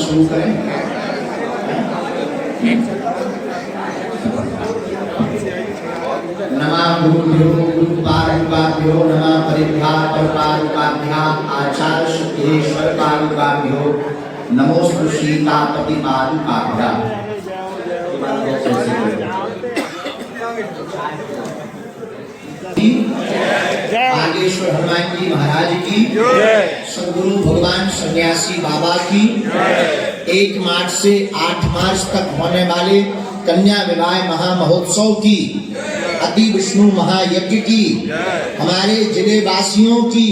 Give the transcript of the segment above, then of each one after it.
शुरू करें। नमः गुरुभ्यो गुरुपादुकाभ्यो नमः परिभ्रातपादुकाभ्या आचार्य शुद्धेश्वर पादुकाभ्यो नमोस्तु सीतापति पादुकाभ्या। बागेश्वर हनुमान जी महाराज की, सदगुरु भगवान सन्यासी बाबा की, 1 मार्च से 8 मार्च तक होने वाले कन्या विवाह महामहोत्सव की, अति विष्णु महायज्ञ की, हमारे जिले वासियों की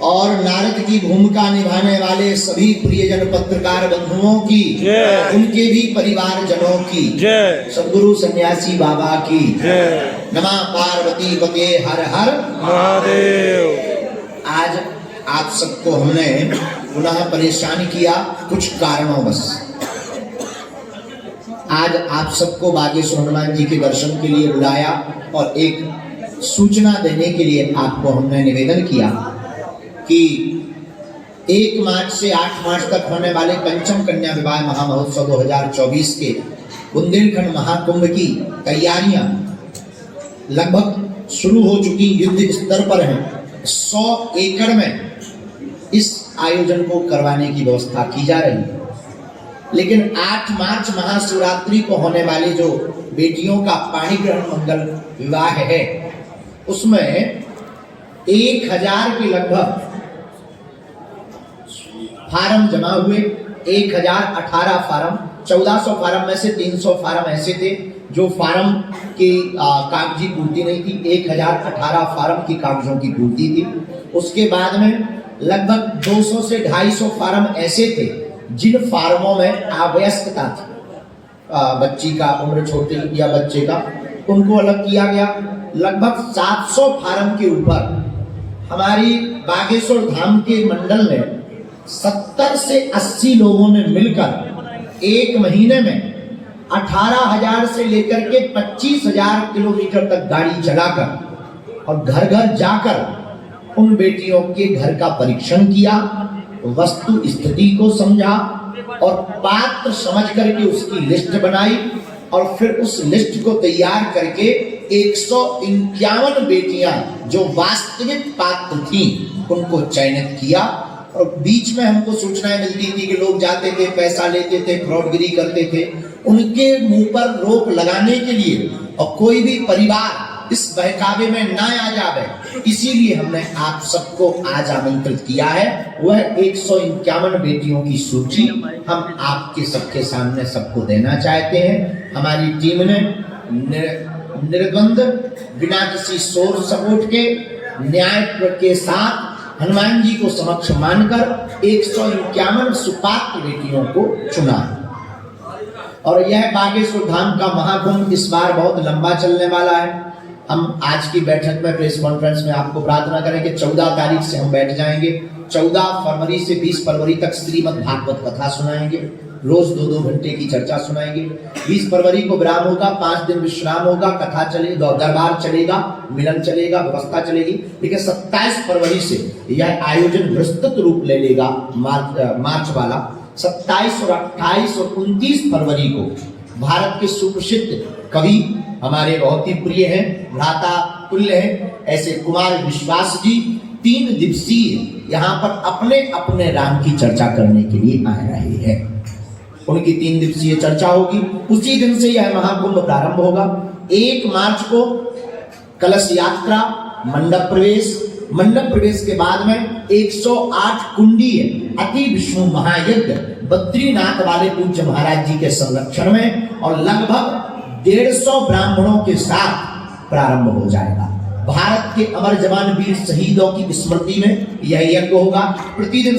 और नारद की भूमिका निभाने वाले सभी प्रियजन पत्रकार बंधुओं की, उनके भी परिवार जनों की, सदगुरु सन्यासी बाबा की, नमः पार्वती पते हर हर महादेव। आज आप सबको हमने पुनः परेशान किया कुछ कारणों बस। आज आप सबको बागेश्वर हनुमान जी के दर्शन के लिए बुलाया और एक सूचना देने के लिए आपको हमने निवेदन किया कि 1 मार्च से 8 मार्च तक होने वाले पंचम कन्या विवाह महामहोत्सव 2024 के बुंदेलखंड महाकुंभ की तैयारियां लगभग शुरू हो चुकी, युद्ध स्तर पर हैं। 100 एकड़ में इस आयोजन को करवाने की व्यवस्था की जा रही है। लेकिन 8 मार्च महाशिवरात्रि को होने वाली जो बेटियों का पाणी ग्रहण मंगल विवाह है, उसमें 1000 के लगभग फार्म जमा हुए। 1018 फार्म, 1400 फार्म में से 300 फार्म ऐसे थे जो फार्म की कागजी पूर्ति नहीं थी। 1018 फार्म की कागजों की पूर्ति थी। उसके बाद में लगभग 200 से 250 फार्म ऐसे थे जिन फार्मों में अवयस्कता थी, बच्ची का उम्र छोटी या बच्चे का, उनको अलग किया गया। लगभग 700 फार्म के ऊपर हमारी बागेश्वर धाम के मंडल में 70 से 80 लोगों ने मिलकर 1 महीने में 18,000 से लेकर के 25,000 किलोमीटर तक गाड़ी चलाकर और घर घर जाकर उन बेटियों के घर का परीक्षण किया, वस्तु स्थिति को समझा और पात्र समझ करके उसकी लिस्ट बनाई और फिर उस लिस्ट को तैयार करके 151 बेटियां जो वास्तविक पात्र थी उनको चयनित किया। और बीच में हमको सूचनाएं मिलती थी कि लोग जाते थे, पैसा लेते थे, फ्रॉडगिरी करते थे। उनके मुंह पर रोक लगाने के लिए और कोई भी परिवार इस बहकावे में ना आ जावे, इसीलिए हमने आप सबको आज आमंत्रित किया है। वह 151 बेटियों की सूची हम आपके सबके सामने सबको देना चाहते हैं। हमारी टीम ने निर्द्वंद बिना किसी शोर सपोर्ट के न्याय के साथ हनुमान जी को समक्ष मानकर 151 सुपात्र बेटियों को चुना। और यह बागेश्वर धाम का महाकुंभ इस बार बहुत लंबा चलने वाला है। हम आज की बैठक में प्रेस कॉन्फ्रेंस में आपको प्रार्थना करें कि 14 तारीख से हम बैठ जाएंगे। 14 फरवरी से 20 फरवरी तक श्रीमद् भागवत कथा सुनाएंगे, रोज 2-2 घंटे की चर्चा सुनाएंगे। 20 फरवरी को विराम होगा, 5 दिन विश्राम होगा, कथा चलेगा, दरबार चलेगा, मिलन चलेगा, व्यवस्था चलेगी। लेकिन 27 फरवरी से यह आयोजन विस्तृत रूप ले लेगा मार्च वाला। 27 और 28 और 29 फरवरी को भारत के सुप्रसिद्ध कवि, हमारे बहुत ही प्रिय हैं, भ्राता तुल्य हैं, ऐसे कुमार विश्वास जी 3 दिवसीय यहाँ पर अपने अपने राम की चर्चा करने के लिए आ रहे हैं। उनकी 3 दिवसीय चर्चा होगी। उसी दिन से यह महाकुंभ प्रारंभ होगा। 1 मार्च को कलश यात्रा, मंडप प्रवेश के बाद में 108 कुंडीय अति विष्णु महायज्ञ बद्रीनाथ वाले पूज्य महाराज जी के संरक्षण में और लगभग 150 ब्राह्मणों के साथ प्रारंभ हो जाएगा। भारत के अमर जवान वीर शहीदों की स्मृति में यह यज्ञ होगा। प्रतिदिन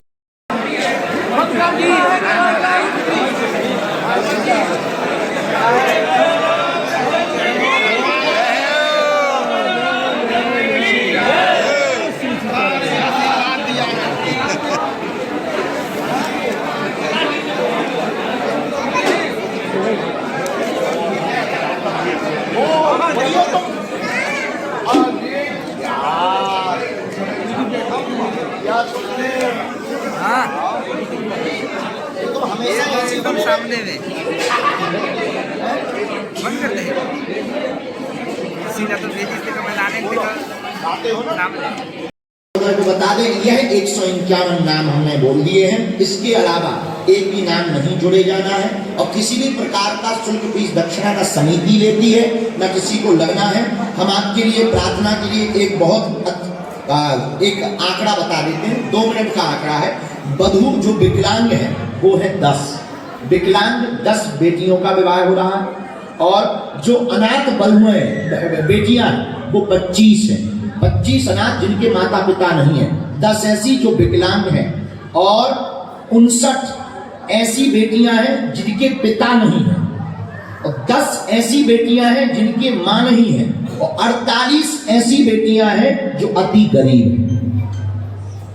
एकदम सामने में बंद कर दे सीधा तो तेजी से मैदान सामने को बता दें, यह 151 नाम हमने बोल दिए हैं। इसके अलावा एक भी नाम नहीं जोड़े जाना है और किसी भी प्रकार का शुल्क फीस दक्षिणा का समिति लेती है, न किसी को लगना है। हम आपके लिए प्रार्थना के लिए एक बहुत एक आंकड़ा बता देते हैं, 2 मिनट का आंकड़ा है। बधू जो विकलांग है वो है 10 विकलांग, 10 बेटियों का विवाह हो रहा है और जो अनाथ बधुएं बेटियां वो 25 है। 25 अनाथ जिनके माता पिता नहीं है, 10 ऐसी जो विकलांग हैं और 59 ऐसी बेटियां हैं जिनके पिता नहीं है और 10 ऐसी बेटियां हैं जिनके मां नहीं है और 48 ऐसी बेटियां हैं जो अति गरीब हैं।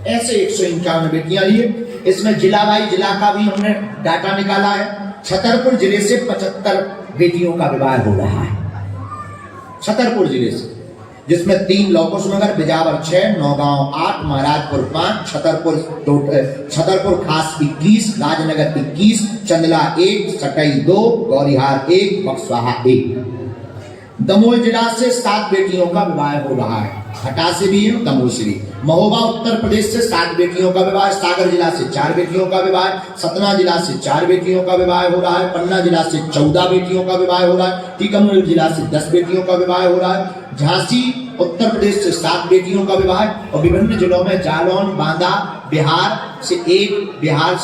ऐसे 151 बेटियां लिए। इसमें जिला वाई जिला का भी हमने डाटा निकाला है। छतरपुर जिले से 75 बेटियों का विवाह हो रहा है, छतरपुर जिले से, जिसमें 3 लौकुशनगर, बिजावर 6, नौगांव 8, महाराजपुर 5, छतरपुर खास 21, राजनगर 21, चंदला 1, सटई 2, गौरिहार 1, बक्सवाहा 1। दमोह जिला से 7 बेटियों का विवाह हो रहा है, हटा से भी है, दमोह से भी। महोबा उत्तर प्रदेश से 7 बेटियों का विवाह, सागर जिला से 4 बेटियों का विवाह, सतना जिला से 4 बेटियों का विवाह हो रहा है, पन्ना जिला से 14 बेटियों का विवाह हो रहा है, टीकमगढ़ जिला से 10 बेटियों का विवाह हो रहा है, झांसी उत्तर प्रदेश से 7 बेटियों का विवाह और विभिन्न जिलों में जालौन, बांदा, बिहार से 1, बिहार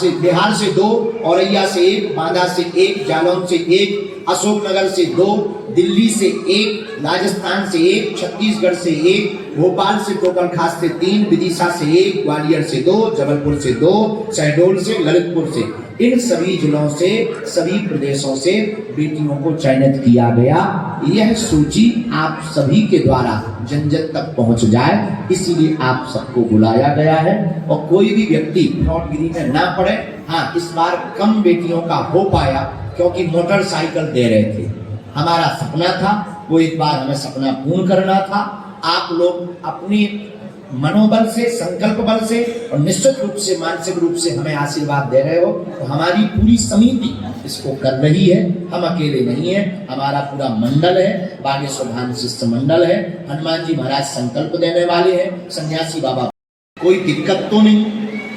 से 2, औरैया से 1, बांदा से 1, जालौन से 1, अशोकनगर से 2, दिल्ली से 1, राजस्थान से 1, छत्तीसगढ़ से 1, भोपाल से टोकन खास से 3, विदिशा से 1, ग्वालियर से 2, जबलपुर से 2, शहडोल से, ललितपुर से, इन सभी जिलों से, सभी प्रदेशों से बेटियों को चयनित किया गया। यह सूची आप सभी के द्वारा जन जन तक पहुंच जाए, इसीलिए आप सबको बुलाया गया है और कोई भी व्यक्ति फ्रॉडगिरी में ना पड़े। हाँ, इस बार कम बेटियों का हो पाया क्योंकि मोटरसाइकिल दे रहे थे। हमारा सपना था, वो एक बार हमें सपना पूर्ण करना था। आप लोग अपनी मनोबल से, संकल्प बल से और निश्चित रूप से मानसिक रूप से हमें आशीर्वाद दे रहे हो, तो हमारी पूरी समिति इसको कर रही है। हम अकेले नहीं है, हमारा पूरा मंडल है, बागेश्वर धाम शिष्य मंडल है, हनुमान जी महाराज संकल्प देने वाले हैं, सन्यासी बाबा, कोई दिक्कत तो नहीं।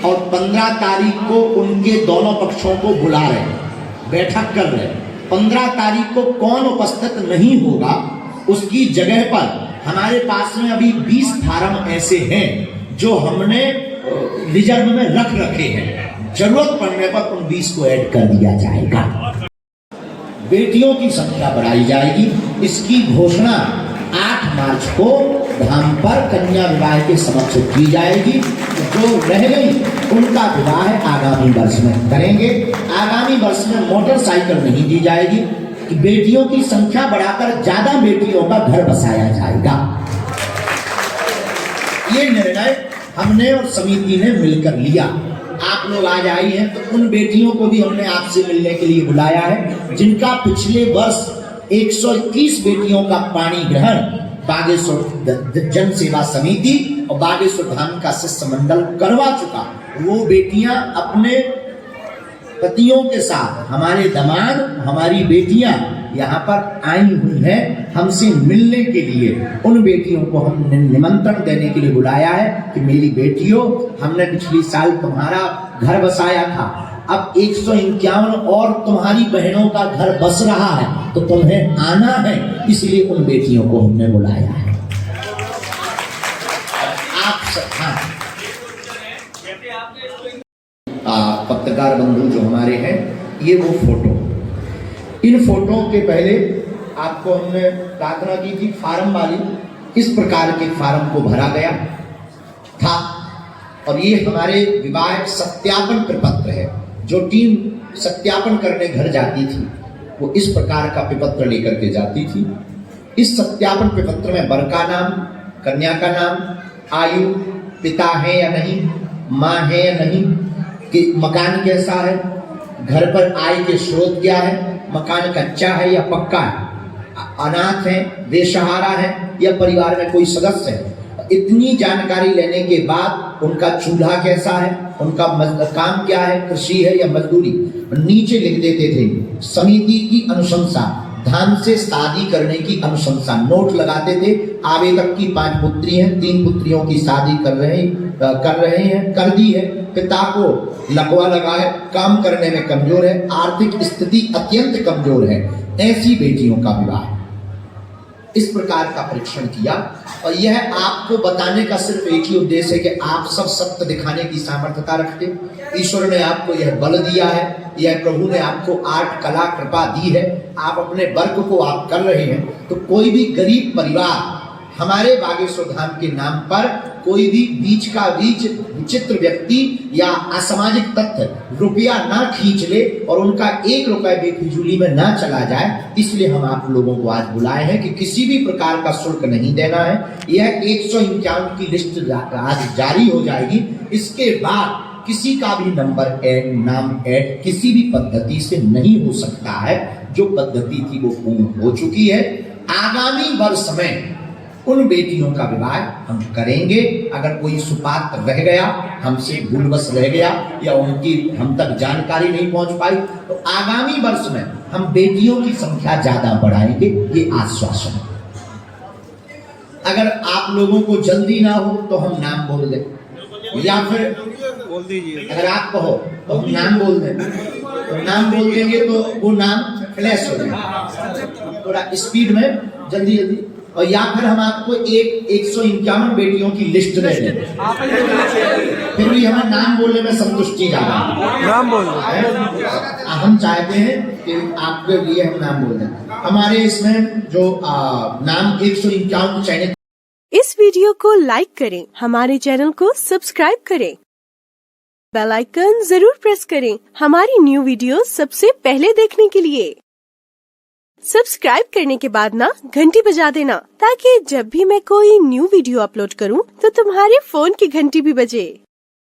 और 15 तारीख को उनके दोनों पक्षों को बुला रहे हैं, बैठक कर रहे हैं। 15 तारीख को कौन उपस्थित नहीं होगा, उसकी जगह पर हमारे पास में अभी 20 फार्म ऐसे हैं जो हमने रिजर्व में रख रखे हैं। जरूरत पड़ने पर उन 20 को ऐड कर दिया जाएगा। बेटियों की संख्या बढ़ाई जाएगी। इसकी घोषणा 8 मार्च को धाम पर कन्या विवाह के समक्ष की जाएगी। जो रह गई उनका विवाह आगामी वर्ष में करेंगे। आगामी वर्ष में मोटरसाइकिल नहीं दी जाएगी कि बेटियों की संख्या बढ़ाकर ज्यादा बेटियों का घर बसाया जाएगा। ये निर्णय हमने और समिति ने मिलकर लिया। आप लोग आज आई हैं तो उन बेटियों को भी हमने आपसे मिलने के लिए बुलाया है जिनका पिछले वर्ष 121 बेटियों का पाणी ग्रहण बागेश्वर जन सेवा समिति और बागेश्वर धाम का शिष्य मंडल करवा चुका। वो बेटियां अपने पतियों के साथ, हमारे दामाद, हमारी बेटियां यहाँ पर आई हुई हैं हमसे मिलने के लिए। उन बेटियों को हमने निमंत्रण देने के लिए बुलाया है कि मेरी बेटियों, हमने पिछली साल तुम्हारा घर बसाया था, अब 151 और तुम्हारी बहनों का घर बस रहा है, तो तुम्हें आना है। इसलिए उन बेटियों को हमने बुलाया है। आप सब पत्रकार बंधु जो हमारे हैं, ये वो फोटो, इन फोटो के पहले आपको हमने प्रार्थना की थी फार्म वाली। इस प्रकार के फार्म को भरा गया था और ये हमारे विवाह सत्यापन प्रपत्र है। जो टीम सत्यापन करने घर जाती थी वो इस प्रकार का प्रपत्र लेकर के जाती थी। इस सत्यापन प्रपत्र में वर का नाम, कन्या का नाम, आयु, पिता है या नहीं, माँ है या नहीं, कि मकान कैसा है, घर पर आय के स्रोत क्या है, मकान कच्चा है या पक्का है, अनाथ है, बेसहारा है या परिवार में कोई सदस्य है। इतनी जानकारी लेने के बाद उनका चूल्हा कैसा है, उनका काम क्या है, कृषि है या मजदूरी, नीचे लिख देते थे समिति की अनुशंसा, धन से शादी करने की अनुशंसा, नोट लगाते थे। आवेदक की 5 पुत्री हैं, 3 पुत्रियों की शादी कर रहे हैं, कर दी है। पिता को लकवा लगा है, काम करने में कमजोर है, आर्थिक स्थिति अत्यंत कमजोर है, ऐसी बेटियों का विवाह। इस प्रकार का परीक्षण किया और यह आपको बताने का सिर्फ एक ही उद्देश्य है कि आप सब सत्य दिखाने की सामर्थ्यता रखते। ईश्वर ने आपको यह बल दिया है, यह प्रभु ने आपको 8 कला कृपा दी है, आप अपने वर्क को आप कर रहे हैं। तो कोई भी गरीब परिवार हमारे बागेश्वर धाम के नाम पर कोई भी बीच का बीच विचित्र व्यक्ति या असामाजिक तत्व रुपया ना खींच ले और उनका 1 रुपए बेफिजूली में ना चला जाए, इसलिए हम आप लोगों को आज बुलाए हैं कि किसी भी प्रकार का शुल्क नहीं देना है। यह 151 की लिस्ट आज जारी हो जाएगी। इसके बाद किसी का भी नंबर ऐड, नाम ऐड किसी भी पद्धति से नहीं हो सकता है। जो पद्धति थी वो पूर्ण हो चुकी है। आगामी वर्ष में उन बेटियों का विवाह हम करेंगे। अगर कोई सुपात्र रह गया, हमसे भूलवश रह गया या उनकी हम तक जानकारी नहीं पहुंच पाई, तो आगामी वर्ष में हम बेटियों की संख्या ज्यादा बढ़ाएंगे, ये आश्वासन है। अगर आप लोगों को जल्दी ना हो तो हम नाम बोल दें या फिर बोल दीजिए। अगर आप कहो तो हम नाम बोल दें, तो नाम बोल देंगे तो वो नाम फ्लैश हो जाएगा थोड़ा स्पीड में, जल्दी जल्दी। और या फिर हम आपको 151 बेटियों की लिस्ट दे दें, फिर भी हमें नाम बोलने में संतुष्टि ज्यादा है। नाम बोल हम चाहते हैं कि आपके लिए हम नाम बोल दें। हमारे इसमें जो नाम 151 चयनित। इस वीडियो को लाइक करें, हमारे चैनल को सब्सक्राइब करें, बेल आइकन जरूर प्रेस करें हमारी न्यू वीडियो सबसे पहले देखने के लिए। सब्सक्राइब करने के बाद ना घंटी बजा देना, ताकि जब भी मैं कोई न्यू वीडियो अपलोड करूं तो तुम्हारे फोन की घंटी भी बजे।